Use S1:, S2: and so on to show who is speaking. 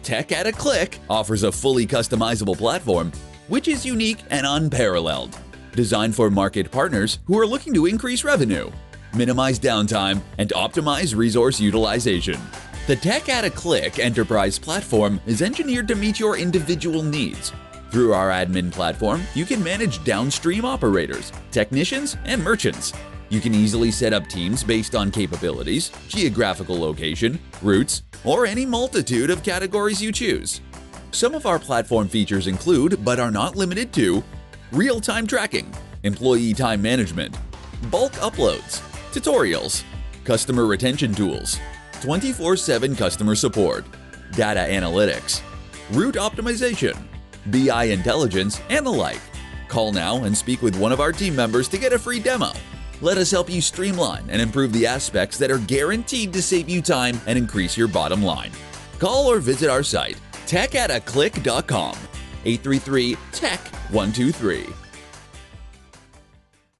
S1: TEChataCLICK offers a fully customizable platform which is unique and unparalleled, designed for market partners who are looking to increase revenue, minimize downtime, and optimize resource utilization. The TEChataCLICK Enterprise platform is engineered to meet your individual needs. Through our admin platform, you can manage downstream operators, technicians, and merchants. You can easily set up teams based on capabilities, geographical location, routes, or any multitude of categories you choose. Some of our platform features include, but are not limited to, real-time tracking, employee time management, bulk uploads, tutorials, customer retention tools, 24/7 customer support, data analytics, route optimization, BI intelligence, and the like. Call now and speak with one of our team members to get a free demo. Let us help you streamline and improve the aspects that are guaranteed to save you time and increase your bottom line. Call or visit our site, TEChataCLICK.com, 833-TECH123.